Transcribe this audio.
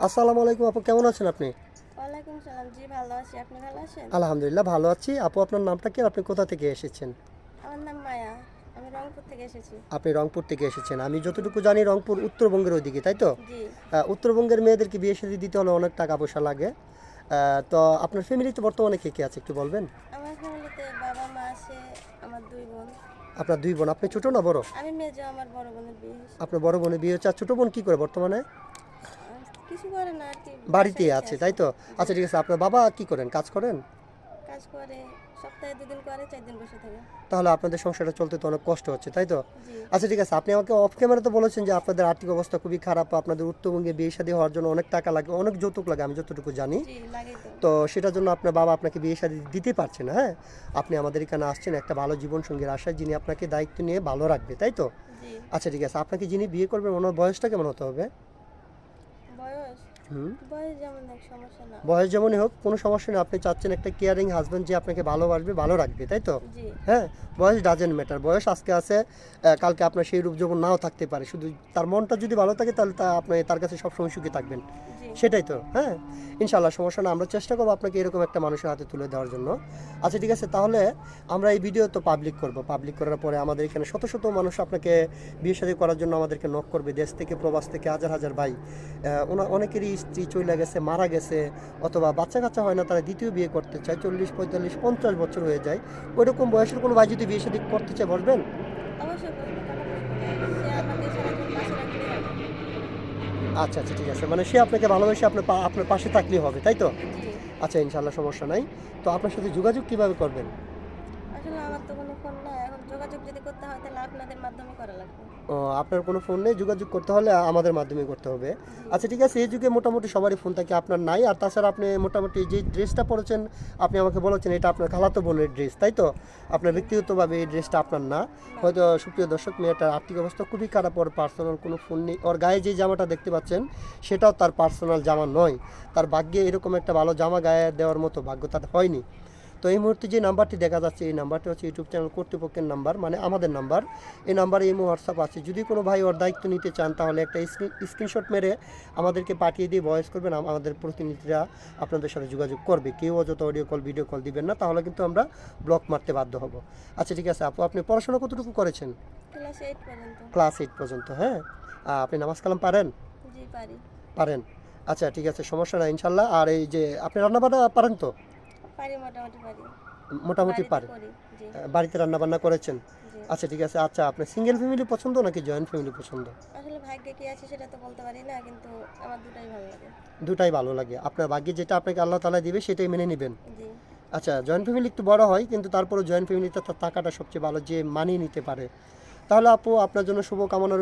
আসসালামু আলাইকুম আপু, কেমন আছেন আপনি? ওয়ালাইকুম সালাম। জি, ভালো আছি। আপনি ভালো আছেন? আলহামদুলিল্লাহ ভালো আছি। আপু, আপনার নামটা কি আর আপনি কোথা থেকে এসেছেন? আমার নাম মায়া। আমি রংপুর থেকে এসেছি। আপনি রংপুর থেকে এসেছেন। আমি জি। যতটুকু জানি রংপুর উত্তরবঙ্গের ওইদিকে, তাই তো? জি। উত্তরবঙ্গের মেয়েদেরকে বিয়ে শাদী দিতে হলে অনেক টাকা পয়সা লাগে। তো আপনার ফ্যামিলিতে বর্তমানে কে কে আছে একটু বলবেন? আমার ফ্যামিলিতে বাবা মা আছে, আমার 2 বোন। আপনার দুই বোন, আপনি ছোট না বড়? আমি মেজো, আমার বড় বোনের বিয়ে হয়েছে। আপনার বড় বোনের বিয়ে হচ্ছে, আর ছোট বোন কি করে বর্তমানে? কিছু করে না আর কি, বাড়িতে বাসায় আছে, আছে। তাই তো? জি। আচ্ছা ঠিক আছে, আপনার বাবা কি করেন, কাজ করেন? কাজ করে, সপ্তাহে 2 দিন করে, 4 দিন বসে থাকে। তাহলে আপনাদের সংসারটা চলতে তো অনেক কষ্ট হচ্ছে, তাই তো? জি। আচ্ছা ঠিক আছে, আপনি আমাকে অফ ক্যামেরাতে বলেছেন যে আপনাদের আর্থিক অবস্থা খুবই খারাপ, আপনাদের উত্তরবঙ্গে বিয়ে শাদী হওয়ার জন্য অনেক টাকা লাগে, অনেক যৌতুক লাগে, আমি যতটুকু জানি। জি, লাগেই তো। তো সেটার জন্য আপনার বাবা আপনাকে বিয়ে শাদী দিতে পারছে না, হ্যাঁ? আপনি আমাদের এখানে আসছেন একটা ভালো জীবনসঙ্গীর আশায়, যিনি আপনাকে দায়িত্ব নিয়ে ভালো রাখবে, তাই তো? জি। আচ্ছা ঠিক আছে, আপনাকে যিনি বিয়ে করবেন ওনার বয়সটা কেমন হতে হবে? বয়স? হুম। বয়স যেমন এক সমস্যা না। বয়স যেমনই হোক, কোনো সমস্যা নেই, আপনি চাচ্ছেন একটা কেয়ারিং হাজব্যান্ড যে আপনাকে ভালোবাসবে, ভালো রাখবে, তাই তো? জি। হ্যাঁ। বয়স ডাজেন্ট ম্যাটার, বয়স আজকে আছে, কালকে আপনার সেই রূপ যৌবন নাও থাকতে পারে, শুধু তার মনটা যদি ভালো থাকে তাহলে আপনি তার কাছে সবসময় সুখী থাকবেন। জি। সেটাই তো, হ্যাঁ। ইনশাল্লাহ সমস্যা না, আমরা চেষ্টা করবো আপনাকে এরকম একটা মানুষের হাতে তুলে দেওয়ার জন্য। আচ্ছা ঠিক আছে, তাহলে আমরা এই ভিডিও তো পাবলিক করব, পাবলিক করার পরে আমাদের এখানে শত শত মানুষ আপনাকে বিয়ে শাদী করার জন্য আমাদেরকে নক করবে, দেশ থেকে প্রবাস থেকে হাজার হাজার ভাই। অনেকেরই স্ত্রী চলে গেছে, মারা গেছে, অথবা বাচ্চা কাচ্চা হয় না, তারা দ্বিতীয় বিয়ে করতে চায়, 40, 45, 50 বছর হয়ে যায়। ওইরকম বয়সের কোনো ভাই যদি বিয়ে শাদী করতে চায় বলবেন? অবশ্যই বলবো, কেন বলবো না? সে আমাকে সারা জীবন পাশে রাখলেই হবে। আচ্ছা আচ্ছা ঠিক আছে, মানে সে আপনাকে ভালোবেসে আপনার পাশে থাকলেই হবে, তাই তো? জি। আচ্ছা ইনশাল্লাহ সমস্যা নাই। তো আপনার সাথে যোগাযোগ কিভাবে করবেন? আসলে আমার তো কোনো ফোন নাই। এখন যোগাযোগ যদি করতে হয় তাহলে আপনাদের মাধ্যমে করা লাগবে। ও, আপনার কোনো ফোন নেই, যোগাযোগ করতে হলে আমাদের মাধ্যমে করতে হবে। জি। আচ্ছা ঠিক আছে, এই যুগে মোটামুটি সবারই ফোন থাকে, আপনার নাই। আর তাছাড়া আপনি মোটামুটি যে ড্রেসটা পরেছেন, আপনি আমাকে বলেছেন এটা আপনার খালাতো বোনের ড্রেস, তাই তো? আপনার জি। ব্যক্তিগতভাবে এই ড্রেসটা আপনার না। না। হয়তো সুপ্রিয় দর্শক, মেয়েটার আর্থিক অবস্থা খুবই খারাপ, ওর পার্সোনাল কোনো ফোন নেই, ওর গায়ে যে জামাটা দেখতে পাচ্ছেন সেটাও তার পার্সোনাল জামা নয়। তার ভাগ্যে এরকম একটা ভালো জামা গায়ে দেওয়ার মতো ভাগ্য তার হয়নি। তো এই মুহূর্তে যে নাম্বারটি দেখা যাচ্ছে, এই নাম্বারটি হচ্ছে ইউটিউব চ্যানেল কর্তৃপক্ষের নাম্বার, মানে আমাদের নাম্বার। এই নাম্বারে ইমো হোয়াটসঅ্যাপ আছে, যদি কোনো ভাই ওর দায়িত্ব নিতে চান তাহলে একটা স্ক্রিনশট মেরে আমাদেরকে পাঠিয়ে দিয়ে ভয়েস করবেন, আমাদের প্রতিনিধিরা আপনাদের সাথে যোগাযোগ করবে। কেউ অযথা অডিও কল ভিডিও কল দিবেন না, তাহলে কিন্তু আমরা ব্লক মারতে বাধ্য হব। আচ্ছা ঠিক আছে আপু, আপনি পড়াশোনা কতটুকু করেছেন? ক্লাস 8 পর্যন্ত। ক্লাস 8 পর্যন্ত, হ্যাঁ। আপনি নামাজ কালাম পারেন? জি, পারি। পারেন। আচ্ছা ঠিক আছে, সমস্যা নাই ইনশাল্লাহ। আর এই যে আপনি রান্নাবান্না পারেন তো? পারি, মোটামুটি পারি। মোটামুটি বাড়িতে পারেন। করি। জি। বাড়িতে রান্নাবান্না করেছেন? জি। আচ্ছা ঠিক আছে। আচ্ছা, আপনার সিঙ্গেল ফ্যামিলি পছন্দ নাকি জয়েন্ট ফ্যামিলি পছন্দ? আসলে ভাগ্যে কি আছে সেটা তো বলতে পারি না, কিন্তু আমার দুটাই ভালো লাগে। দুটাই ভালো লাগে, আপনার ভাগ্যে যেটা আপনাকে আল্লাহ তাআলা দিবে সেটাই মেনে নেবেন। জি। আচ্ছা, জয়েন্ট ফ্যামিলি একটু বড় হয়, কিন্তু তারপরে জয়েন্ট ফ্যামিলিতে তার টাকাটা সবচেয়ে ভালো, যে মানিয়ে নিতে পারে। তাহলে আপু, আপনার জন্য শুভকামনা রইল।